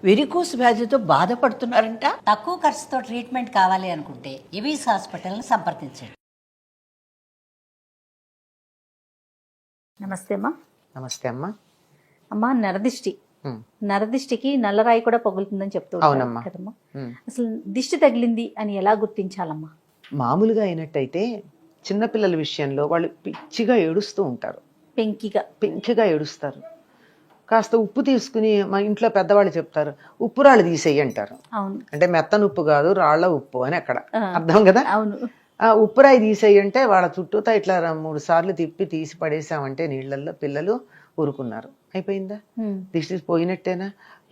Varicose వ్యాధితో బాధపడుతున్నారంట. తక్కువ ఖర్చుతో ట్రీట్మెంట్ కావాలి అనుకుంటే ఎవిస్ హాస్పిటల్ని సంప్రదించండి. నమస్తే అమ్మా. నమస్తే అమ్మా. అమ్మా, నరదిష్టికి నల్లరాయి కూడా పగులుతుందని చెప్తూ అవునమ్మా కదమ్మా. అసలు దిష్టి తగిలింది అని ఎలా గుర్తించాలమ్మా? మామూలుగా అయినట్టయితే చిన్నపిల్లల విషయంలో వాళ్ళు పిచ్చిగా ఏడుస్తూ ఉంటారు, పెంకిగా ఏడుస్తారు. కాస్త ఉప్పు తీసుకుని మా ఇంట్లో పెద్దవాళ్ళు చెప్తారు, ఉప్పు రాళ్ళు తీసేయి అంటారు. అంటే మెత్తన ఉప్పు కాదు, రాళ్ల ఉప్పు అని అక్కడ అర్థం కదా. ఉప్పురాయి తీసేయి అంటే వాళ్ళ చుట్టూతా ఇట్లా 3 సార్లు తిప్పి తీసి పడేసామంటే నీళ్లలో పిల్లలు ఊరుకున్నారు. అయిపోయిందా? దిష్టి పోయినట్టేనా?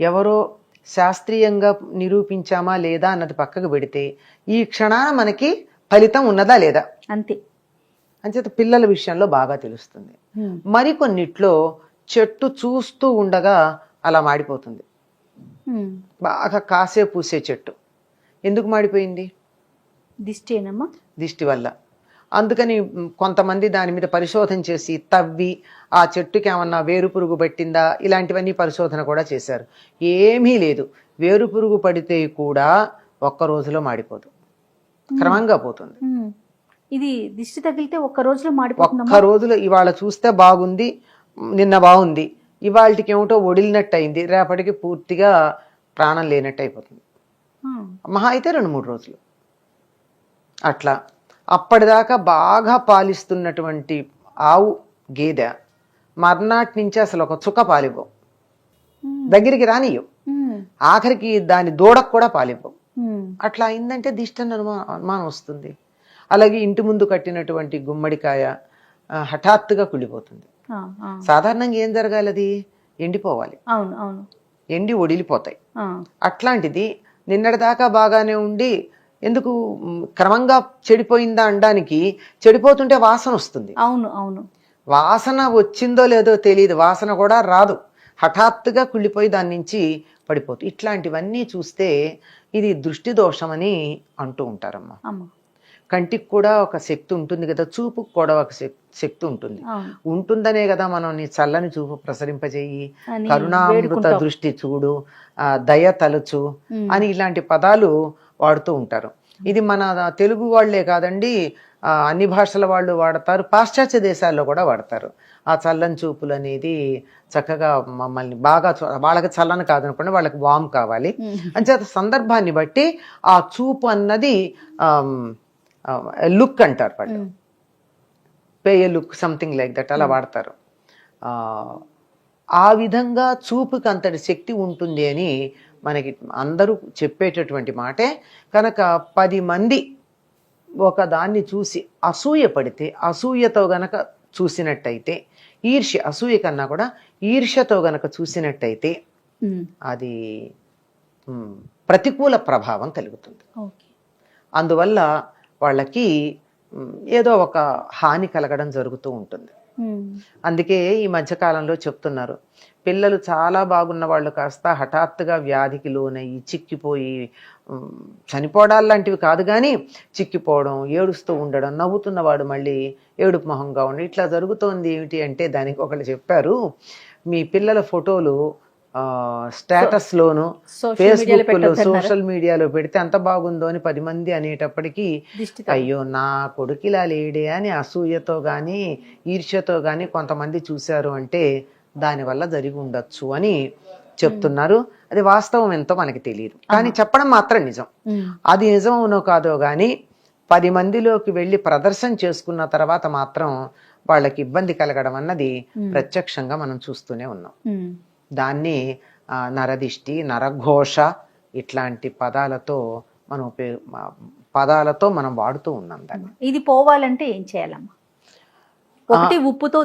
ఎవరో శాస్త్రీయంగా నిరూపించామా లేదా అన్నది పక్కకు పెడితే ఈ క్షణాన మనకి ఫలితం ఉన్నదా లేదా అంతే. అంచేత పిల్లల విషయంలో బాగా తెలుస్తుంది. మరికొన్నిట్లో చెట్టు చూస్తూ ఉండగా అలా మాడిపోతుంది. బాగా కాసే పూసే చెట్టు ఎందుకు మాడిపోయింది? దిష్టేనమ్మా, దిష్టి వల్ల. అందుకని కొంతమంది దాని మీద పరిశోధన చేసి తవ్వి ఆ చెట్టుకి ఏమన్నా వేరు పురుగు పట్టిందా ఇలాంటివన్నీ పరిశోధన కూడా చేశారు. ఏమీ లేదు. వేరు పురుగు పడితే కూడా ఒక్క రోజులో మాడిపోదు, క్రమంగా పోతుంది. ఇది దిష్టి తగిలితే ఒక్క రోజులో మాడిపోతుంది. ఒక్క రోజులో ఇవాళ చూస్తే బాగుంది, నిన్న బాగుంది, ఇవాళకి ఏమిటో ఒడిలినట్టు అయింది, రేపటికి పూర్తిగా ప్రాణం లేనట్టు అయిపోతుంది. మహా అయితే 2-3 రోజులు అట్లా. అప్పటిదాకా బాగా పాలిస్తున్నటువంటి ఆవు గేదె మర్నాటి నుంచి అసలు ఒక చుక్క పాలివ్వవు, దగ్గరికి రానియవు, ఆఖరికి దాని దూడకు కూడా పాలివ్వవు. అట్లా అయిందంటే దిష్టి అనుమానం వస్తుంది. అలాగే ఇంటి ముందు కట్టినటువంటి గుమ్మడికాయ హఠాత్తుగా కుళ్ళిపోతుంది. సాధారణంగా ఏం జరగాలి? అది ఎండిపోవాలి, ఎండి ఒడిలిపోతాయి. అట్లాంటిది నిన్నటిదాకా బాగానే ఉండి ఎందుకు క్రమంగా చెడిపోయిందా అనడానికి, చెడిపోతుంటే వాసన వస్తుంది. వాసన వచ్చిందో లేదో తెలియదు, వాసన కూడా రాదు, హఠాత్తుగా కుళ్ళిపోయి దాని నుంచి పడిపోతుంది. ఇట్లాంటివన్నీ చూస్తే ఇది దృష్టి దోషమని అంటూ ఉంటారమ్మా. కంటికి కూడా ఒక శక్తి ఉంటుంది కదా, చూపుకు కూడా ఒక శక్తి ఉంటుంది. ఉంటుందనే కదా మనం నీ చల్లని చూపు ప్రసరింపజేయి, కరుణామృత దృష్టి చూడు, దయ తలచు అని ఇలాంటి పదాలు వాడుతూ ఉంటారు. ఇది మన తెలుగు వాళ్లే కాదండి, అన్ని భాషల వాళ్ళు వాడతారు, పాశ్చాత్య దేశాల్లో కూడా వాడతారు. ఆ చల్లని చూపులు అనేది చక్కగా మమ్మల్ని బాగా, వాళ్ళకి చల్లని కాదనుకోండి, వాళ్ళకి వామ్ కావాలి అంచేత సందర్భాన్ని బట్టి ఆ చూపు అన్నది లుక్ అంటారు వాళ్ళు, pay A look, something like that అలా వాడతారు. ఆ విధంగా చూపుకి అంతటి శక్తి ఉంటుంది అని మనకి అందరూ చెప్పేటటువంటి మాటే. కనుక 10 మంది ఒక దాన్ని చూసి అసూయ పడితే, అసూయతో గనక చూసినట్టయితే, ఈర్ష్య, అసూయ కన్నా కూడా ఈర్ష్యతో గనక చూసినట్టయితే అది ప్రతికూల ప్రభావం కలుగుతుంది. అందువల్ల వాళ్ళకి ఏదో ఒక హాని కలగడం జరుగుతూ ఉంటుంది. అందుకే ఈ మధ్యకాలంలో చెప్తున్నారు, పిల్లలు చాలా బాగున్న వాళ్ళు కాస్త హఠాత్తుగా వ్యాధికి లోనయ్యి చిక్కిపోయి, చనిపోవడాలు లాంటివి కాదు కానీ చిక్కిపోవడం, ఏడుస్తూ ఉండడం, నవ్వుతున్నవాడు మళ్ళీ ఏడుపు మొహంగా ఉండడం, ఇట్లా జరుగుతోంది. ఏమిటి అంటే దానికి ఒకళ్ళు చెప్పారు, మీ పిల్లల ఫోటోలు స్టేటస్ లోను, ఫేస్బుక్ లో, సోషల్ మీడియాలో పెడితే అంత బాగుందో అని 10 మంది అనేటప్పటికీ అయ్యో నా కొడుకిలా లేడే అని అసూయతో గాని ఈర్ష్యతో గాని కొంతమంది చూశారు అంటే దానివల్ల జరిగి ఉండొచ్చు అని చెప్తున్నారు. అది వాస్తవం ఎంతో మనకి తెలియదు, కానీ చెప్పడం మాత్రం నిజం. అది నిజం అవునో కాదో గాని 10 మందిలోకి వెళ్ళి ప్రదర్శన చేసుకున్న తర్వాత మాత్రం వాళ్ళకి ఇబ్బంది కలగడం అన్నది ప్రత్యక్షంగా మనం చూస్తూనే ఉన్నాం. దాన్ని నరదిష్టి, నరఘోష ఇట్లాంటి పదాలతో మనం వాడుతూ ఉన్నాం దాన్ని. ఇది పోవాలంటే ఏం చేయాలమ్మా? ఒకటి ఉప్పుతో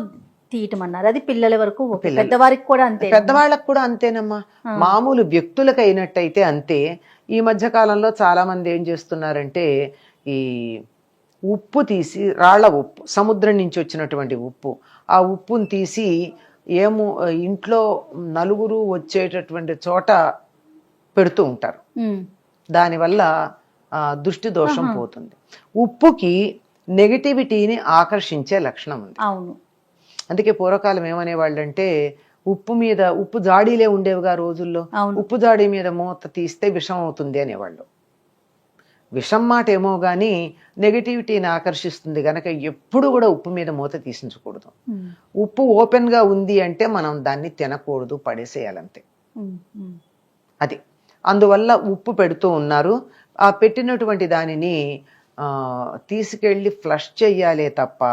తీయటం అన్నారు, అది పిల్లల వరకు, పెద్దవారికి కూడా అంతే. పెద్దవాళ్ళకు కూడా అంతేనమ్మా. మామూలు వ్యక్తులకు అయినట్టయితే అంతే. ఈ మధ్య కాలంలో చాలా మంది ఏం చేస్తున్నారంటే ఈ ఉప్పు తీసి, రాళ్ల ఉప్పు, సముద్రం నుంచి వచ్చినటువంటి ఉప్పు, ఆ ఉప్పును తీసి ఇంట్లో నలుగురు వచ్చేటటువంటి చోట పెడుతూ ఉంటారు. దానివల్ల దృష్టి దోషం పోతుంది. ఉప్పుకి నెగటివిటీని ఆకర్షించే లక్షణం ఉంది. అవును. అందుకే పూర్వకాలం ఏమనేవాళ్ళు అంటే ఉప్పు జాడీలే ఉండేవిగా రోజుల్లో. అవును. ఉప్పు జాడీ మీద మూత తీస్తే విషం అవుతుంది అనేవాళ్ళు. విషం మాట ఏమో గానీ నెగటివిటీని ఆకర్షిస్తుంది గనక ఎప్పుడు కూడా ఉప్పు మీద మూత తీసించకూడదు. ఉప్పు ఓపెన్ గా ఉంది అంటే మనం దాన్ని తినకూడదు, పడేసేయాలంతే. అది అందువల్ల ఉప్పు పెడుతూ ఉన్నారు. ఆ పెట్టినటువంటి దానిని తీసుకెళ్లి ఫ్లష్ చెయ్యాలే తప్ప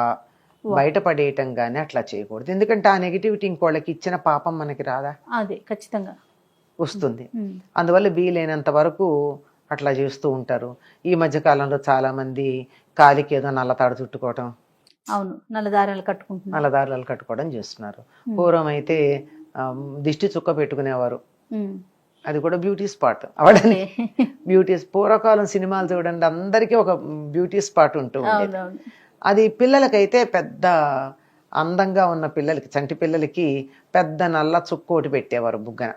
బయట పడేయటం గానీ అట్లా చేయకూడదు. ఎందుకంటే ఆ నెగటివిటీ ఇంకోళ్ళకి ఇచ్చిన పాపం మనకి రాదా? అదే ఖచ్చితంగా వస్తుంది. అందువల్ల వీలైనంత వరకు అట్లా చేస్తూ ఉంటారు. ఈ మధ్య కాలంలో చాలా మంది కాలికి ఏదో నల్లతాడు చుట్టుకోవటం, అవును, నల్లదారాలు కట్టుకుంటున్నారు, నల్లదారాలు కట్టుకోవడం చేస్తున్నారు. పూర్వం అయితే దిష్టి చుక్క పెట్టుకునేవారు. అది కూడా బ్యూటీ స్పాట్ అవడని. పూర్వకాలం సినిమాలు చూడండి, అందరికీ ఒక బ్యూటీ స్పాట్ ఉంటూ ఉండేది. అది పిల్లలకైతే పెద్ద అందంగా ఉన్న పిల్లలకి, చంటి పిల్లలకి పెద్ద నల్ల చుక్క ఒకటి పెట్టేవారు బుగ్గన,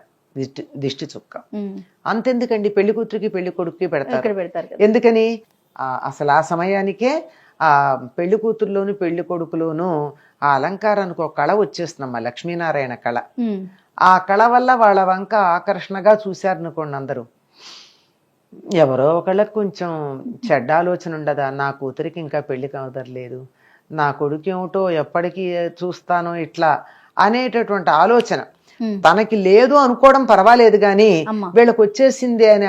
దిష్టి చుక్క. అంతెందుకండి, పెళ్లి కూతురికి పెళ్లి కొడుకుకి పెడతారు. ఎందుకని? అసలు ఆ సమయానికే ఆ పెళ్లి కూతురులోను పెళ్లి కొడుకులోను ఆ అలంకారానికి ఒక కళ వచ్చేస్తుందమ్మా, లక్ష్మీనారాయణ కళ. ఆ కళ వల్ల వాళ్ళ వంక ఆకర్షణగా చూశారనుకోండి అందరూ. ఎవరో ఒకళ్ళకి కొంచెం చెడ్డ ఆలోచన ఉండదా, నా కూతురికి ఇంకా పెళ్లి కావదర్లేదు, నా కొడుకు ఏమిటో ఎప్పటికీ చూస్తానో ఇట్లా అనేటటువంటి ఆలోచన తనకి లేదు అనుకోవడం పర్వాలేదు గాని వీళ్ళకి వచ్చేసింది అని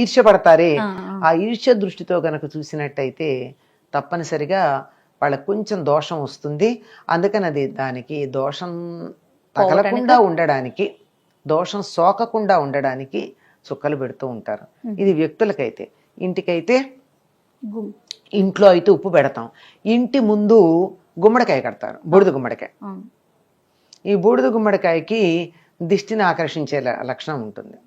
ఈర్ష్య పడతారే, ఆ ఈర్ష్య దృష్టితో గనక చూసినట్టయితే తప్పనిసరిగా వాళ్ళకి కొంచెం దోషం వస్తుంది. అందుకని అది దానికి దోషం తగలకుండా ఉండడానికి, దోషం సోకకుండా ఉండడానికి చుక్కలు పెడుతూ ఉంటారు. ఇది వ్యక్తులకైతే. ఇంటికైతే ఇంట్లో అయితే ఉప్పు పెడతాం. ఇంటి ముందు గుమ్మడికాయ కడతారు, బూడిద గుమ్మడికాయ. ఈ బూడిద గుమ్మడికాయకి దిష్టిని ఆకర్షించే లక్షణం ఉంటుంది.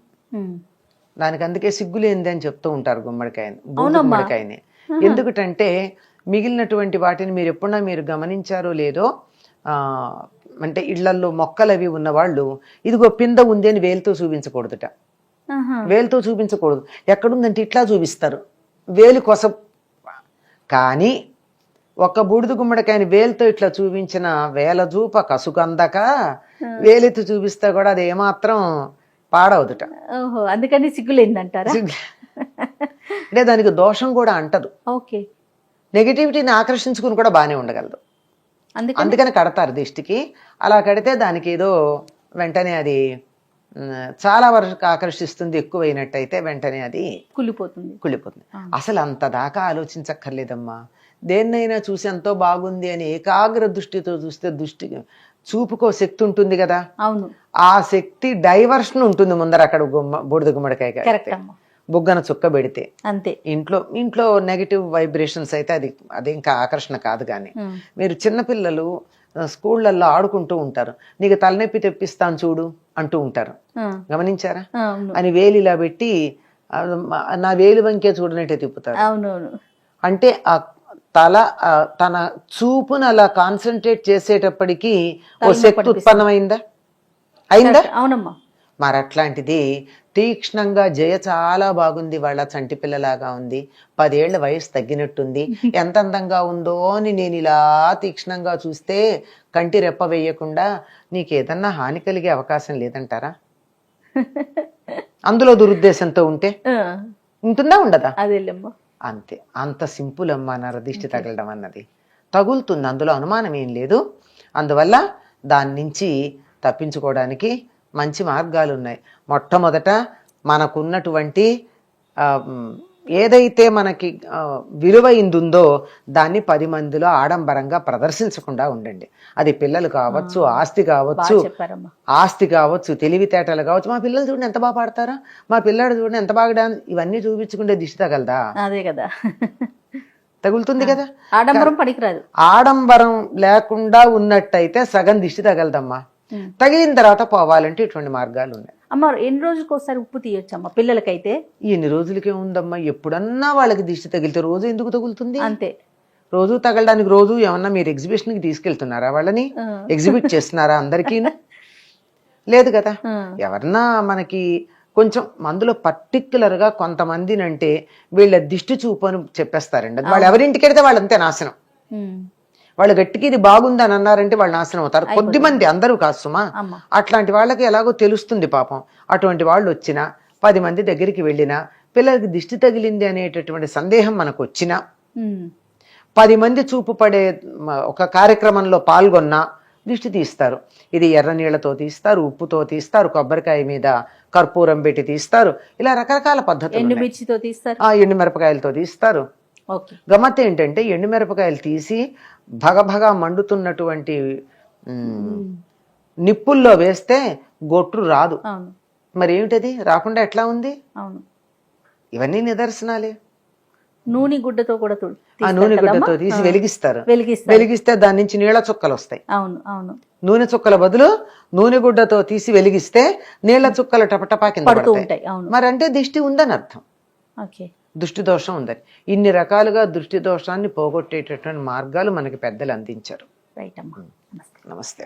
దానికి అందుకే సిగ్గులేంది అని చెప్తూ ఉంటారు గుమ్మడికాయని, బూడిద గుమ్మడికాయని. ఎందుకంటే మిగిలినటువంటి వాటిని మీరు ఎప్పుడన్నా మీరు గమనించారో లేదో, అంటే ఇళ్లల్లో మొక్కలు అవి ఉన్నవాళ్ళు ఇదిగో పింద ఉంది అని వేలుతో చూపించకూడదుట. వేలుతో చూపించకూడదు. ఎక్కడుందంటే ఇట్లా చూపిస్తారు, వేలు కొస. కానీ ఒక్క బూడిద గుమ్మడికాయని వేలుతో ఇట్లా చూపించిన వేల చూప కసుకందక వేలెత్తి చూపిస్తే కూడా అది ఏమాత్రం పాడవుదుట. అందుకని సిగ్గులేందంటారా? అంటే దానికి దోషం కూడా అంటదు. నెగటివిటీని ఆకర్షించుకుని కూడా బాగానే ఉండగలదు. అందుకని కడతారు దిష్టికి. అలా కడితే దానికి ఏదో వెంటనే అది చాలా వరకు ఆకర్షిస్తుంది. ఎక్కువైనట్టయితే వెంటనే అది కుళ్ళిపోతుంది. అసలు అంత దాకా ఆలోచించక్కర్లేదమ్మా. దేన్నైనా చూసి ఎంతో బాగుంది అని ఏకాగ్ర దృష్టితో చూస్తే చూపుకో శక్తి ఉంటుంది కదా. అవును, ఆ శక్తి డైవర్షన్ ఉంటుంది ముందర. అక్కడ బూడిద గుమ్మడికాయ బుగ్గన చుక్క పెడితే అంతే. ఇంట్లో నెగటివ్ వైబ్రేషన్స్ అయితే అది ఇంకా ఆకర్షణ కాదు. కానీ మీరు చిన్నపిల్లలు స్కూళ్ళల్లో ఆడుకుంటూ ఉంటారు, నీకు తలనొప్పి తెప్పిస్తాను చూడు అంటూ ఉంటారు, గమనించారా? అని వేలు ఇలా పెట్టి నా వేలు వంకే చూడనట్టే తిప్పుతారు. అంటే ఆ తన చూపును అలా కాన్సన్ట్రేట్ చేసేటప్పటికి ఓ శక్తి ఉత్పన్నమైందా? అయిందా? అవునమ్మా. మరి అట్లాంటిది తీక్ష్ణంగా జయ చాలా బాగుంది, వాళ్ళ చంటి పిల్లలాగా ఉంది, 10 ఏళ్ల వయసు తగ్గినట్టుంది, ఎంత అందంగా ఉందో అని నేను ఇలా తీక్ష్ణంగా చూస్తే కంటి రెప్ప వేయకుండా నీకేదన్నా హాని కలిగే అవకాశం లేదంటారా? అందులో దురుద్దేశంతో ఉంటే ఉంటుందా, ఉండదా? అంతే. అంత సింపుల్ అమ్మా నరదిష్టి తగలడం అన్నది. తగులుతుంది, అందులో అనుమానం ఏం లేదు. అందువల్ల దాని నుంచి తప్పించుకోవడానికి మంచి మార్గాలు ఉన్నాయి. మొట్టమొదట మనకున్నటువంటి ఏదైతే మనకి విలువైందుందో దాన్ని 10 మందిలో ఆడంబరంగా ప్రదర్శించకుండా ఉండండి. అది పిల్లలు కావచ్చు, ఆస్తి కావచ్చు, తెలివితేటలు కావచ్చు. మా పిల్లలు చూడండి ఎంత బాగా పాడతారా, మా పిల్లాడు చూడండి ఎంత బాగా డాన్స్, ఇవన్నీ చూపించుకుంటే దిష్టి తగలదా? అదే కదా, తగులుతుంది కదా. ఆడంబరం పనికిరాదు. ఆడంబరం లేకుండా ఉన్నట్టయితే సగం దిష్టి తగలదమ్మా. తగిలిన తర్వాత పోవాలంటే ఇటువంటి మార్గాలు ఉన్నాయి. అమ్మ, ఎన్ని రోజులకు ఒకసారి ఉప్పు తీయొచ్చమ్మా పిల్లలకైతే? ఎన్ని రోజులకే ఉందమ్మా, ఎప్పుడన్నా వాళ్ళకి దిష్టి తగిలితే. రోజు ఎందుకు తగులుతుంది? అంతే. రోజు తగలడానికి రోజు ఏమన్నా మీరు ఎగ్జిబిషన్ కి తీసుకెళ్తున్నారా? వాళ్ళని ఎగ్జిబిట్ చేస్తున్నారా? అందరికీ లేదు కదా. ఎవరన్నా మనకి కొంచెం మందులో పర్టిక్యులర్ గా కొంతమందిని అంటే వీళ్ళ దిష్టి చూపు అని చెప్పేస్తారండి. వాళ్ళు ఎవరింటికి వెళ్తే వాళ్ళంతే నాశనం. వాళ్ళు గట్టికి ఇది బాగుందని అన్నారంటే వాళ్ళు నాశనం అవుతారు. కొద్ది మంది, అందరూ కాదు సుమా. అమ్మ. అట్లాంటి వాళ్ళకి ఎలాగో తెలుస్తుంది పాపం. అటువంటి వాళ్ళు వచ్చినా 10 మంది దగ్గరికి వెళ్ళినా పిల్లలకి దిష్టి తగిలింది అనేటటువంటి సందేహం మనకు వచ్చినా 10 మంది చూపు పడే ఒక కార్యక్రమంలో పాల్గొన్నా దిష్టి తీస్తారు. ఇది ఎర్ర నీళ్లతో తీస్తారు, ఉప్పుతో తీస్తారు, కొబ్బరికాయ మీద కర్పూరం పెట్టి తీస్తారు. ఇలా రకరకాల పద్ధతులు. ఎండుమిర్చితో తీస్తారు, ఎండుమిరపకాయలతో తీస్తారు. ఓకే. గమ్మత్ ఏంటంటే ఎండుమిరపకాయలు తీసి భగభగా మండుతున్నటువంటి నిప్పుల్లో వేస్తే గొట్టు రాదు. అవును మరి ఏమిటది రాకుండా ఎట్లా ఉంది? అవును. ఇవన్నీ నిదర్శనాలే. నూనె గుడ్డతో కూడా ఆ నూనె గుడ్డతో తీసి వెలిగిస్తారు. వెలిగిస్తే దాని నుంచి నీళ్ల చుక్కలు వస్తాయి. అవును అవును. నూనె చుక్కల బదులు నూనె గుడ్డతో తీసి వెలిగిస్తే నీళ్ల చుక్కలు టపటపా కింద పడతాయి. మరి అంటే దిష్టి ఉందని అర్థం, ఓకే, దృష్టి దోషం ఉందని. ఇన్ని రకాలుగా దృష్టి దోషాన్ని పోగొట్టేటటువంటి మార్గాలు మనకి పెద్దలు అందించారు. రైట్ అమ్మా. నమస్తే.